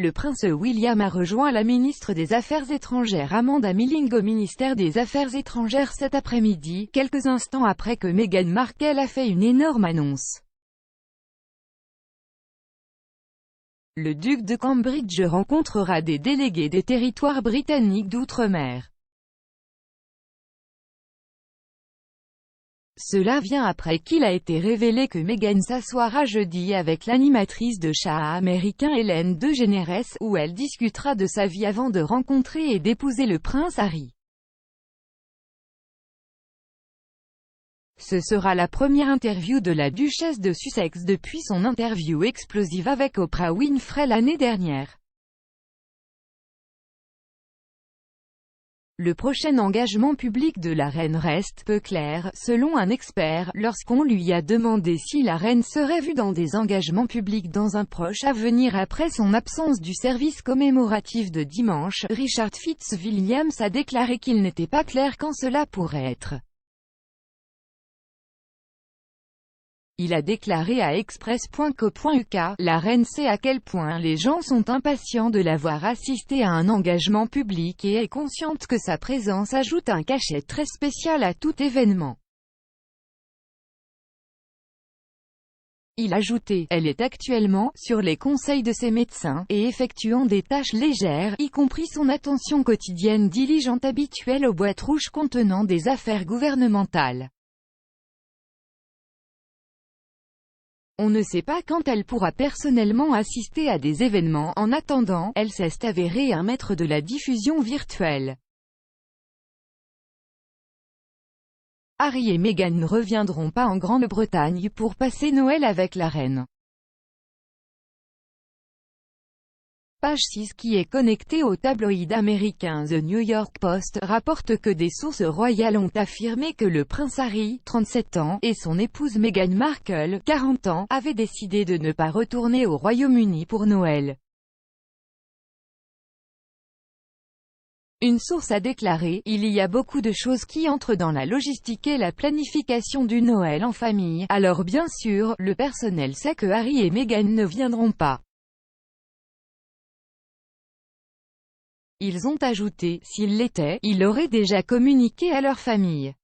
le prince William a rejoint la ministre des Affaires étrangères Amanda Milling au ministère des Affaires étrangères cet après-midi, quelques instants après que Meghan Markle a fait une énorme annonce. Le duc de Cambridge rencontrera des délégués des territoires britanniques d'outre-mer. Cela vient après qu'il a été révélé que Meghan s'assoira jeudi avec l'animatrice de chat américain Ellen DeGeneres, où elle discutera de sa vie avant de rencontrer et d'épouser le prince Harry. Ce sera la première interview de la duchesse de Sussex depuis son interview explosive avec Oprah Winfrey l'année dernière. Le prochain engagement public de la reine reste peu clair, selon un expert, lorsqu'on lui a demandé si la reine serait vue dans des engagements publics dans un proche avenir après son absence du service commémoratif de dimanche. Richard Fitzwilliams a déclaré qu'il n'était pas clair quand cela pourrait être. Il a déclaré à Express.co.uk, la reine sait à quel point les gens sont impatients de la voir assister à un engagement public et est consciente que sa présence ajoute un cachet très spécial à tout événement. Il a ajouté, elle est actuellement, sur les conseils de ses médecins, et effectuant des tâches légères, y compris son attention quotidienne diligente habituelle aux boîtes rouges contenant des affaires gouvernementales. On ne sait pas quand elle pourra personnellement assister à des événements. En attendant, elle s'est avérée un maître de la diffusion virtuelle. Harry et Meghan ne reviendront pas en Grande-Bretagne pour passer Noël avec la reine. Page 6 qui est connecté au tabloïd américain The New York Post, rapporte que des sources royales ont affirmé que le prince Harry, 37 ans, et son épouse Meghan Markle, 40 ans, avaient décidé de ne pas retourner au Royaume-Uni pour Noël. Une source a déclaré, il y a beaucoup de choses qui entrent dans la logistique et la planification du Noël en famille, alors bien sûr, le personnel sait que Harry et Meghan ne viendront pas. Ils ont ajouté, s'ils l'étaient, ils l'auraient déjà communiqué à leur famille.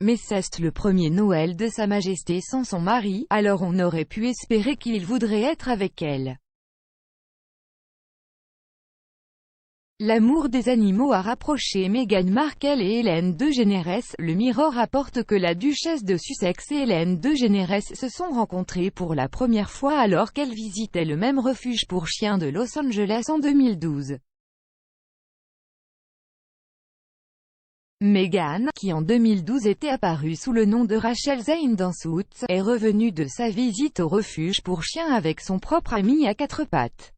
Mais c'est le premier Noël de Sa Majesté sans son mari, alors on aurait pu espérer qu'il voudrait être avec elle. L'amour des animaux a rapproché Meghan Markle et Ellen DeGeneres. Le Mirror rapporte que la duchesse de Sussex et Ellen DeGeneres se sont rencontrées pour la première fois alors qu'elles visitaient le même refuge pour chiens de Los Angeles en 2012. Meghan, qui en 2012 était apparue sous le nom de Rachel Zane dans Suits, est revenue de sa visite au refuge pour chiens avec son propre ami à quatre pattes.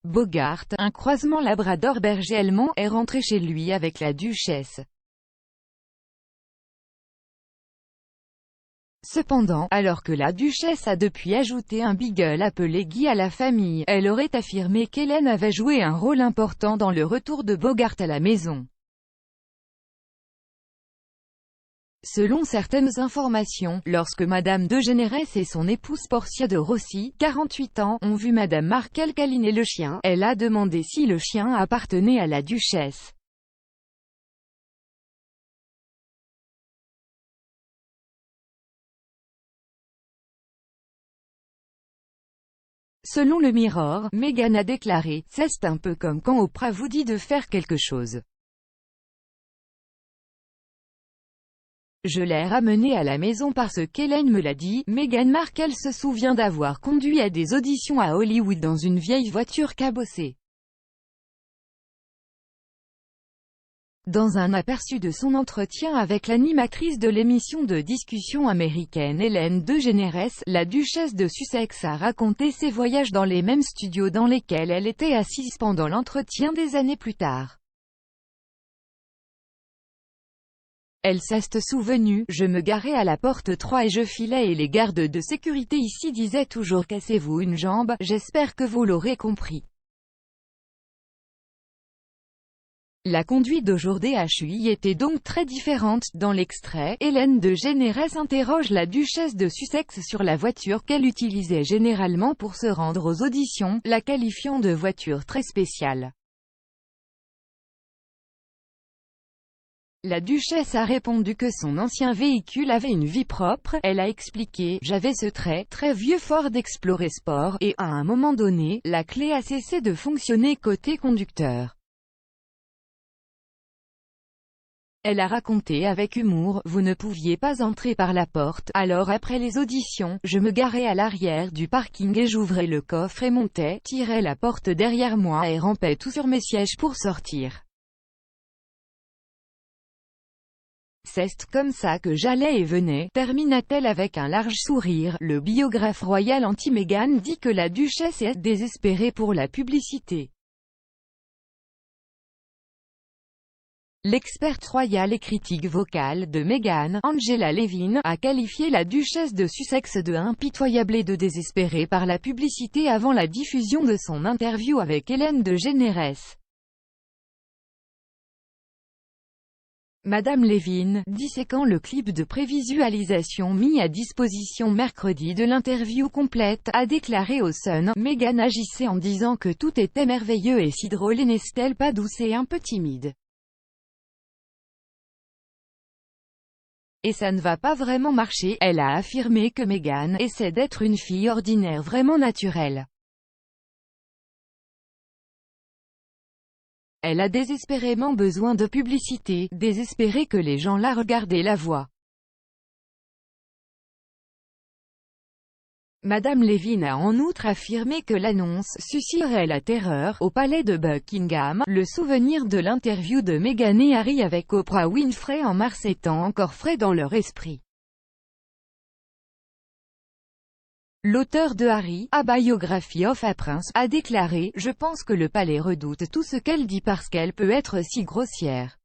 Bogart, un croisement labrador berger allemand, est rentré chez lui avec la duchesse. Cependant, alors que la duchesse a depuis ajouté un beagle appelé Guy à la famille, elle aurait affirmé qu'Hélène avait joué un rôle important dans le retour de Bogart à la maison. Selon certaines informations, lorsque Madame DeGeneres et son épouse Portia de Rossi, 48 ans, ont vu Madame Markle câliner le chien, elle a demandé si le chien appartenait à la duchesse. Selon le Mirror, Meghan a déclaré, « C'est un peu comme quand Oprah vous dit de faire quelque chose. Je l'ai ramené à la maison parce qu'Hélène me l'a dit. » Meghan Markle se souvient d'avoir conduit à des auditions à Hollywood dans une vieille voiture cabossée. Dans un aperçu de son entretien avec l'animatrice de l'émission de discussion américaine Ellen DeGeneres, la duchesse de Sussex a raconté ses voyages dans les mêmes studios dans lesquels elle était assise pendant l'entretien des années plus tard. Elle s'est souvenue, je me garais à la porte 3 et je filais et les gardes de sécurité ici disaient toujours cassez-vous une jambe, j'espère que vous l'aurez compris. La conduite d'Aujourd-Hui était donc très différente. Dans l'extrait, Hélène de Générès interroge la duchesse de Sussex sur la voiture qu'elle utilisait généralement pour se rendre aux auditions, la qualifiant de voiture très spéciale. La duchesse a répondu que son ancien véhicule avait une vie propre. Elle a expliqué « J'avais ce très vieux Ford Explorer Sport, et, à un moment donné, la clé a cessé de fonctionner côté conducteur. » Elle a raconté avec humour « Vous ne pouviez pas entrer par la porte, alors après les auditions, je me garais à l'arrière du parking et j'ouvrais le coffre et montais, tirais la porte derrière moi et rampais tout sur mes sièges pour sortir. C'est comme ça que j'allais et venais, termina-t-elle avec un large sourire. Le biographe royal anti-Meghan dit que la duchesse est désespérée pour la publicité. L'experte royale et critique vocale de Meghan, Angela Levin, a qualifié la duchesse de Sussex de impitoyable et de désespérée par la publicité avant la diffusion de son interview avec Hélène de Générès. Madame Levin, disséquant le clip de prévisualisation mis à disposition mercredi de l'interview complète, a déclaré au Sun, Meghan agissait en disant que tout était merveilleux et si drôle et n'est-elle pas douce et un peu timide. Et ça ne va pas vraiment marcher. Elle a affirmé que Meghan essaie d'être une fille ordinaire vraiment naturelle. Elle a désespérément besoin de publicité, désespérée que les gens la regardent et la voient. Madame Levin a en outre affirmé que l'annonce susciterait la terreur au palais de Buckingham, le souvenir de l'interview de Meghan et Harry avec Oprah Winfrey en mars étant encore frais dans leur esprit. L'auteur de Harry, A Biography of a Prince, a déclaré « Je pense que le palais redoute tout ce qu'elle dit parce qu'elle peut être si grossière.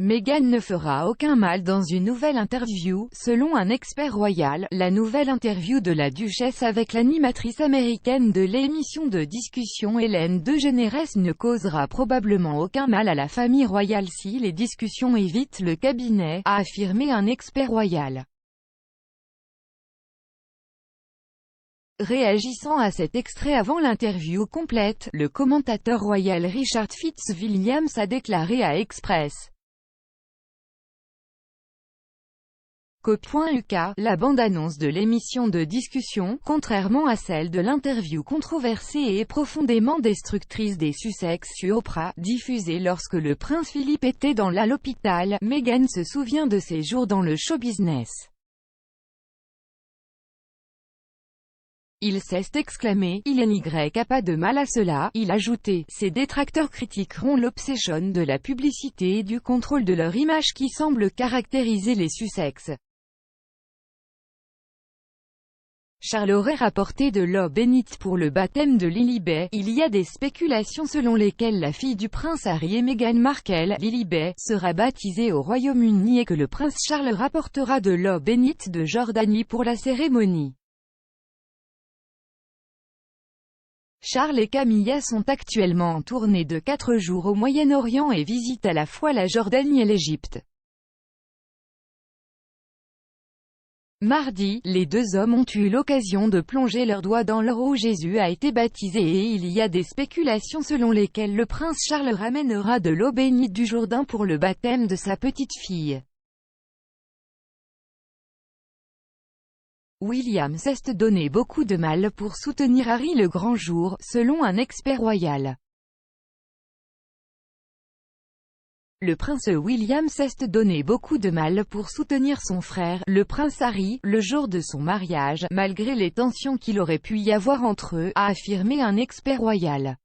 Meghan ne fera aucun mal dans une nouvelle interview, selon un expert royal. La nouvelle interview de la duchesse avec l'animatrice américaine de l'émission de discussion Hélène de Générès ne causera probablement aucun mal à la famille royale si les discussions évitent le cabinet, a affirmé un expert royal. Réagissant à cet extrait avant l'interview complète, le commentateur royal Richard Fitzwilliams a déclaré à Express. .uk, la bande-annonce de l'émission de discussion, contrairement à celle de l'interview controversée et profondément destructrice des Sussex sur Oprah, diffusée lorsque le prince Philippe était dans l'hôpital, Meghan se souvient de ses jours dans le show-business. Il s'est exclamé, il n'y a pas de mal à cela, il a ajouté, ses détracteurs critiqueront l'obsession de la publicité et du contrôle de leur image qui semble caractériser les Sussex. Charles aurait rapporté de l'eau bénite pour le baptême de Lilibet. Il y a des spéculations selon lesquelles la fille du prince Harry et Meghan Markle, Lilibet, sera baptisée au Royaume-Uni et que le prince Charles rapportera de l'eau bénite de Jordanie pour la cérémonie. Charles et Camilla sont actuellement en tournée de 4 jours au Moyen-Orient et visitent à la fois la Jordanie et l'Égypte. Mardi, les deux hommes ont eu l'occasion de plonger leurs doigts dans l'eau où Jésus a été baptisé et il y a des spéculations selon lesquelles le prince Charles ramènera de l'eau bénite du Jourdain pour le baptême de sa petite fille. William s'est donné beaucoup de mal pour soutenir Harry le grand jour, selon un expert royal. Le prince William s'est donné beaucoup de mal pour soutenir son frère, le prince Harry, le jour de son mariage, malgré les tensions qu'il aurait pu y avoir entre eux, a affirmé un expert royal.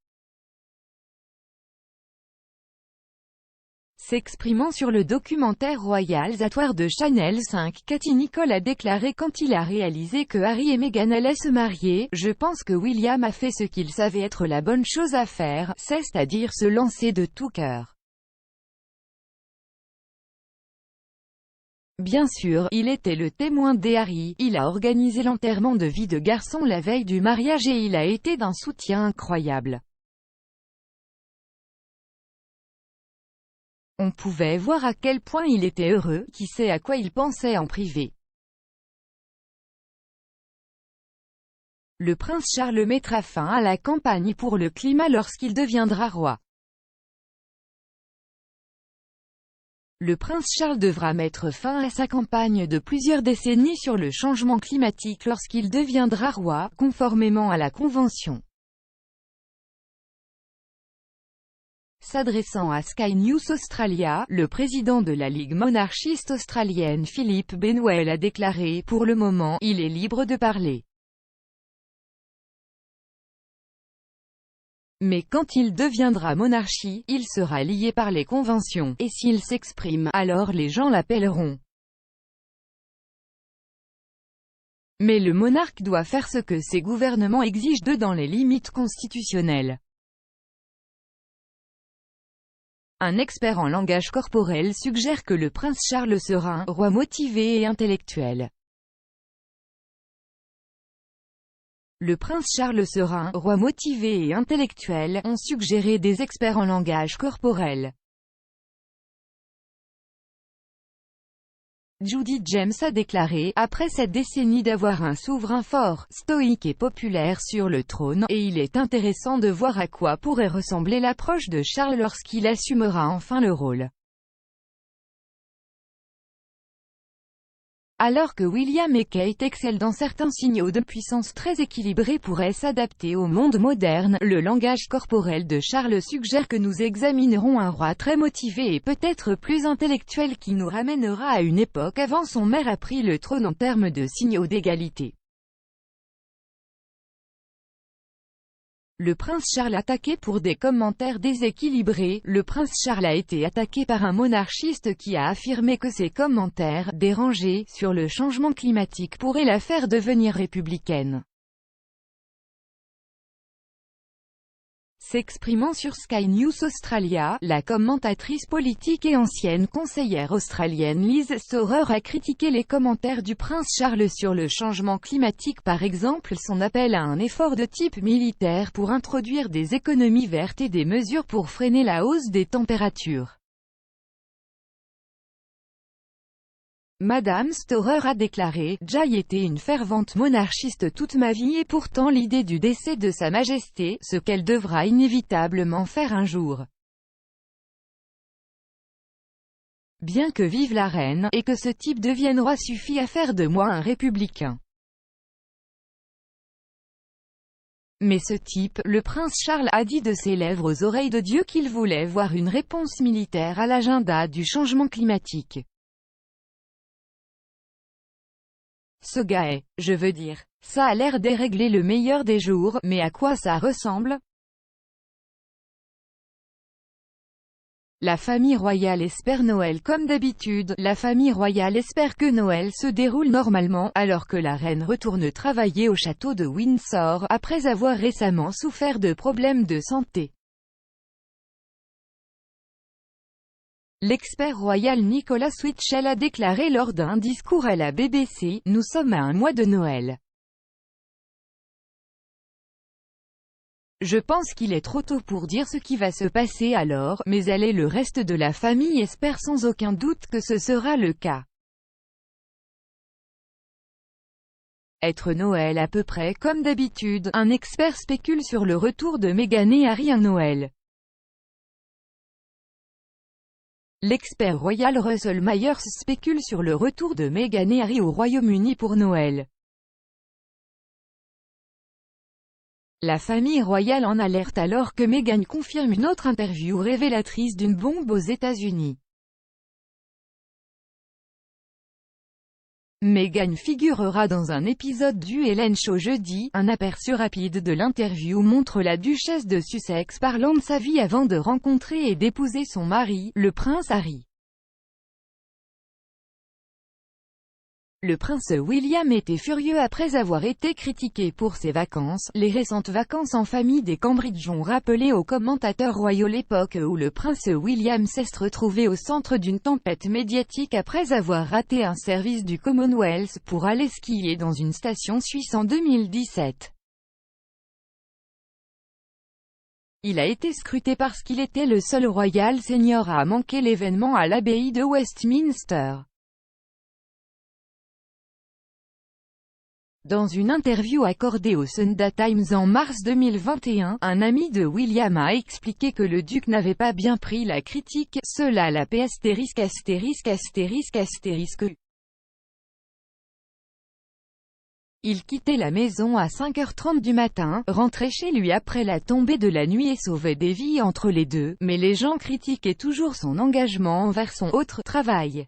S'exprimant sur le documentaire Royals at War de Channel 5, Katy Nicholl a déclaré quand il a réalisé que Harry et Meghan allaient se marier, « Je pense que William a fait ce qu'il savait être la bonne chose à faire, c'est-à-dire se lancer de tout cœur. Bien sûr, il était le témoin des Harry, il a organisé l'enterrement de vie de garçon la veille du mariage et il a été d'un soutien incroyable. On pouvait voir à quel point il était heureux, qui sait à quoi il pensait en privé. Le prince Charles mettra fin à la campagne pour le climat lorsqu'il deviendra roi. Le prince Charles devra mettre fin à sa campagne de plusieurs décennies sur le changement climatique lorsqu'il deviendra roi, conformément à la Convention. S'adressant à Sky News Australia, le président de la Ligue monarchiste australienne Philippe Benwell a déclaré « Pour le moment, il est libre de parler. Mais quand il deviendra monarchie, il sera lié par les conventions, et s'il s'exprime, alors les gens l'appelleront. Mais le monarque doit faire ce que ses gouvernements exigent d'eux dans les limites constitutionnelles. » Un expert en langage corporel suggère que le prince Charles sera un roi motivé et intellectuel. Le prince Charles sera un roi motivé et intellectuel, ont suggéré des experts en langage corporel. Judi James a déclaré, après cette décennie d'avoir un souverain fort, stoïque et populaire sur le trône, et il est intéressant de voir à quoi pourrait ressembler l'approche de Charles lorsqu'il assumera enfin le rôle. Alors que William et Kate excellent dans certains signaux de puissance très équilibrés pourraient s'adapter au monde moderne, le langage corporel de Charles suggère que nous examinerons un roi très motivé et peut-être plus intellectuel qui nous ramènera à une époque avant son maire a pris le trône en termes de signaux d'égalité. Le prince Charles attaqué pour des commentaires déséquilibrés. Le prince Charles a été attaqué par un monarchiste qui a affirmé que ses commentaires, dérangés, sur le changement climatique pourraient la faire devenir républicaine. S'exprimant sur Sky News Australia, la commentatrice politique et ancienne conseillère australienne Liz Storer a critiqué les commentaires du prince Charles sur le changement climatique, par exemple son appel à un effort de type militaire pour introduire des économies vertes et des mesures pour freiner la hausse des températures. Madame Storer a déclaré « J'ai été une fervente monarchiste toute ma vie et pourtant l'idée du décès de Sa Majesté, ce qu'elle devra inévitablement faire un jour. Bien que vive la reine, et que ce type devienne roi suffit à faire de moi un républicain. Mais ce type, le prince Charles a dit de ses lèvres aux oreilles de Dieu qu'il voulait voir une réponse militaire à l'agenda du changement climatique. Ce gars est, je veux dire, ça a l'air dérégler le meilleur des jours, mais à quoi ça ressemble? La famille royale espère Noël comme d'habitude. La famille royale espère que Noël se déroule normalement, alors que la reine retourne travailler au château de Windsor, après avoir récemment souffert de problèmes de santé. L'expert royal Nicholas Witchell a déclaré lors d'un discours à la BBC, « Nous sommes à un mois de Noël. Je pense qu'il est trop tôt pour dire ce qui va se passer alors, mais elle et le reste de la famille espèrent sans aucun doute que ce sera le cas. Être Noël à peu près comme d'habitude, un expert spécule sur le retour de Meghan et Harry à Noël. L'expert royal Russell Myers spécule sur le retour de Meghan et Harry au Royaume-Uni pour Noël. La famille royale en alerte alors que Meghan confirme une autre interview révélatrice d'une bombe aux États-Unis. Meghan figurera dans un épisode du Ellen Show jeudi. Un aperçu rapide de l'interview montre la duchesse de Sussex parlant de sa vie avant de rencontrer et d'épouser son mari, le prince Harry. Le prince William était furieux après avoir été critiqué pour ses vacances. Les récentes vacances en famille des Cambridge ont rappelé aux commentateurs royaux l'époque où le prince William s'est retrouvé au centre d'une tempête médiatique après avoir raté un service du Commonwealth pour aller skier dans une station suisse en 2017. Il a été scruté parce qu'il était le seul Royal Senior à manquer l'événement à l'abbaye de Westminster. Dans une interview accordée au Sunday Times en mars 2021, un ami de William a expliqué que le duc n'avait pas bien pris la critique, cela la p*********. Il quittait la maison à 5h30 du matin, rentrait chez lui après la tombée de la nuit et sauvait des vies entre les deux, mais les gens critiquaient toujours son engagement envers son autre travail.